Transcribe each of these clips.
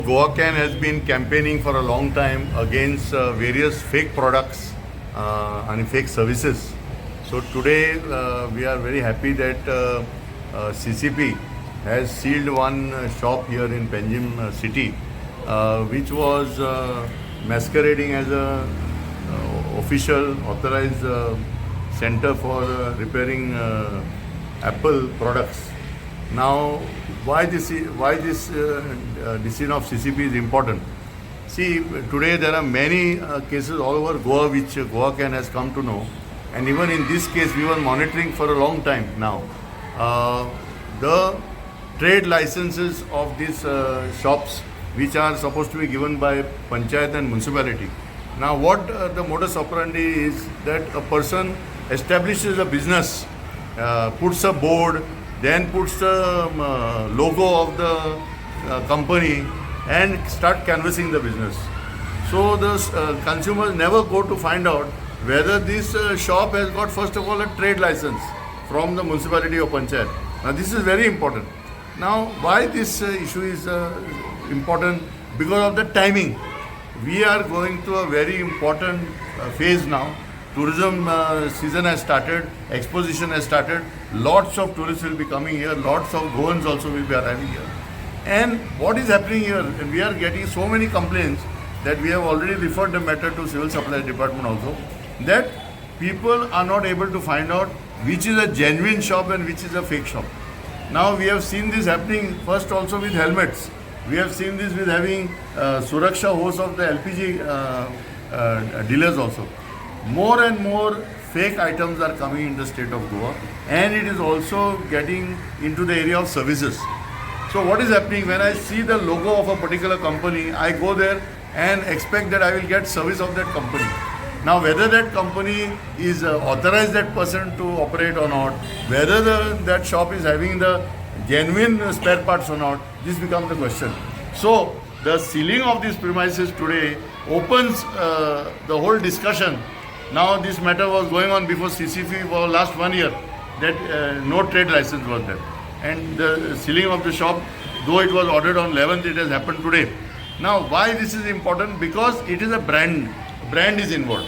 Konkani has been campaigning for a long time against various fake products and fake services. So today we are very happy that CCP has sealed one shop here in Panaji city, which was masquerading as a official authorized center for repairing Apple products. Now, why this decision of CCP is important? See, today there are many cases all over Goa which Konkani has come to know, and even in this case we were monitoring for a long time now. The trade licenses of these shops, which are supposed to be given by Panchayat and municipality. Now, what the modus operandi is that a person establishes a business, puts a board, then puts the logo of the company and start canvassing the business. So the consumers never go to find out whether this shop has got, first of all, a trade license from the municipality or Panchayat. Now this is very important. Now why this issue is important? Because of the timing. We are going through a very important phase now. Tourism season has started, exposition has started, lots of tourists will be coming here, lots of Goans also will be arriving here. And what is happening here, and we are getting so many complaints that we have already referred the matter to Civil Supplies Department also, that people are not able to find out which is a genuine shop and which is a fake shop. Now we have seen this happening first also with helmets. We have seen this with having Suraksha hose of the LPG dealers also. More and more fake items are coming in the state of Goa, and it is also getting into the area of services. So what is happening, when I see the logo of a particular company, I go there and expect that I will get service of that company. Now whether that company is authorized that person to operate or not, whether that shop is having the genuine spare parts or not, this becomes the question. So the sealing of these premises today opens the whole discussion. Now this matter was going on before CCP for last 1 year, that no trade license was there. And the sealing of the shop, though it was ordered on 11th, it has happened today. Now why this is important? Because it is a brand is involved.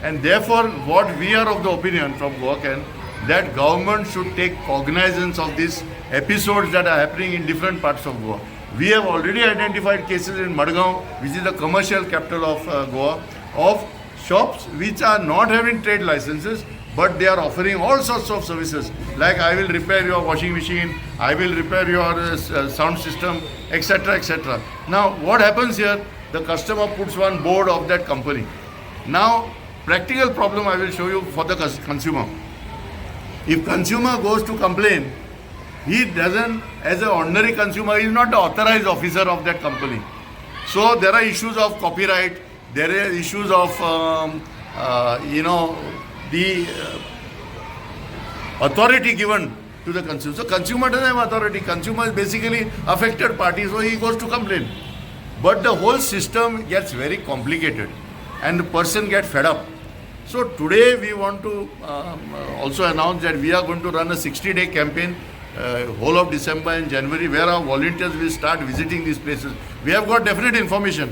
And therefore what we are of the opinion from Konkani, that government should take cognizance of these episodes that are happening in different parts of Goa. We have already identified cases in Madgaon, which is the commercial capital of Goa, of shops which are not having trade licenses, but they are offering all sorts of services, like I will repair your washing machine, I will repair your sound system, etc., etc. Now what happens here? The customer puts one board of that company. Now practical problem I will show you for the consumer. If consumer goes to complain, he doesn't, as an ordinary consumer, he is not the authorized officer of that company. So there are issues of copyright, there are issues of the authority given to the consumer. So consumer doesn't have authority. Consumer is basically affected party, so he goes to complain. But the whole system gets very complicated and the person gets fed up. So today we want to also announce that we are going to run a 60-day campaign whole of December and January, where our volunteers will start visiting these places. We have got definite information,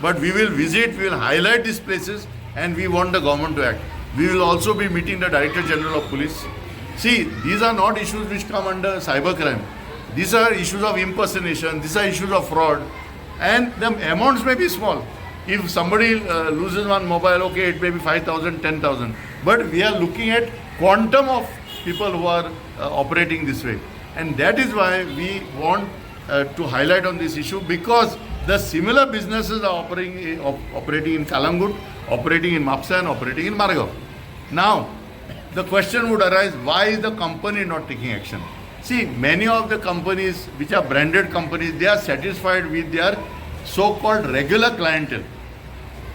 but we will visit, we will highlight these places, and we want the government to act. We will also be meeting the Director General of Police. See, these are not issues which come under cybercrime. These are issues of impersonation, these are issues of fraud, and the amounts may be small. If somebody loses one mobile, okay, it may be 5,000, 10,000. But we are looking at quantum of people who are operating this way. And that is why we want to highlight on this issue, because the similar businesses are operating in Kalangut, operating in Mapsa, and operating in Margao. Now, the question would arise, why is the company not taking action? See, many of the companies which are branded companies, they are satisfied with their so-called regular clientele.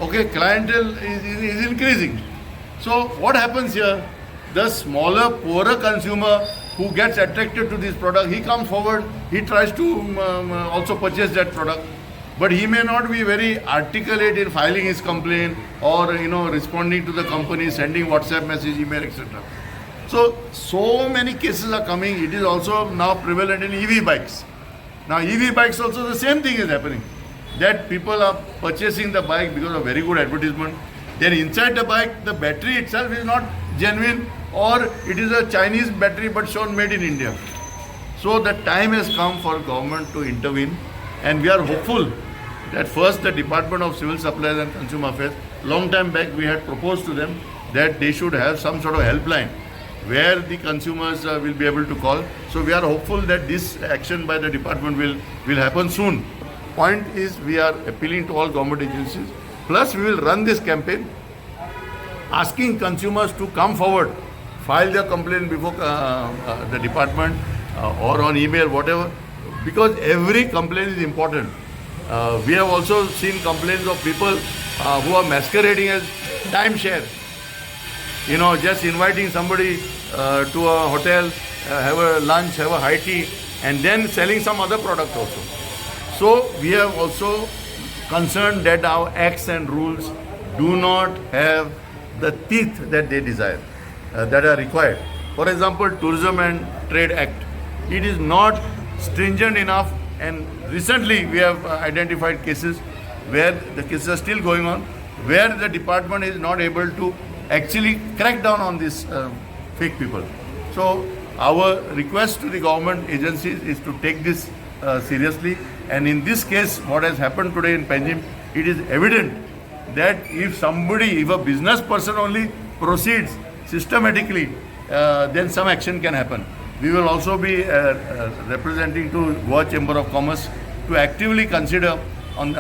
Okay, clientele is increasing. So what happens here? The smaller, poorer consumer who gets attracted to this product, he comes forward, he tries to also purchase that product. But he may not be very articulate in filing his complaint or responding to the company, sending WhatsApp message, email, etc. So many cases are coming. It is also now prevalent in EV bikes. Now EV bikes also the same thing is happening. that people are purchasing the bike because of very good advertisement. Then inside the bike, the battery itself is not genuine, or it is a Chinese battery but shown made in India. So the time has come for government to intervene, and we are hopeful that first the Department of Civil Supplies and Consumer Affairs, long time back we had proposed to them that they should have some sort of helpline where the consumers will be able to call. So we are hopeful that this action by the department will happen soon. Point is, we are appealing to all government agencies. Plus, we will run this campaign asking consumers to come forward, file their complaint before the department or on email, whatever, because every complaint is important. We have also seen complaints of people who are masquerading as timeshare. You know, just inviting somebody to a hotel, have a lunch, have a high tea, and then selling some other product also. So we have also concerned that our acts and rules do not have the teeth that they desire, that are required. For example, Tourism and Trade Act, it is not stringent enough, and recently we have identified cases where the cases are still going on, where the department is not able to actually crack down on these fake people. So our request to the government agencies is to take this seriously, and in this case what has happened today in Panjim, it is evident that if a business person only proceeds systematically, then some action can happen. We will also be representing to Goa Chamber of Commerce to actively consider on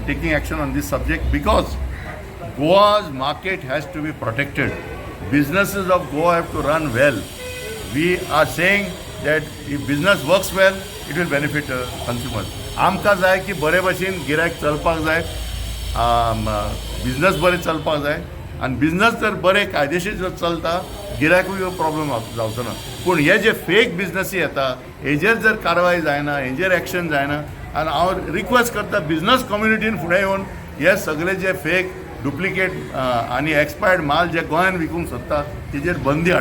taking action on this subject, because Goa's market has to be protected. Businesses of Goa have to run well. We are saying that if business works well, it will benefit consumers. आमकां जाय की बरे भशेन गिरायक चलपाक जाय, business बरें चलपाक जाय, आनी बिजनस जर बरें कायदेशीर जर चलता, गिरायकूय प्रॉब्लेम जावचो ना. पूण हे जे फेक बिजनसी येता, हेजेर जर कारवाय जायना, हेजेर एक्शन जायना, आनी हांव रिक्वेस्ट करता बिजनस कम्युनिटीन फुडें येवन हे सगळे जे फेक डुप्लिकेट आनी एक्सपायर्ड माल जे गोंयान विकूंक सोदता, तेजेर बंदी हाडची.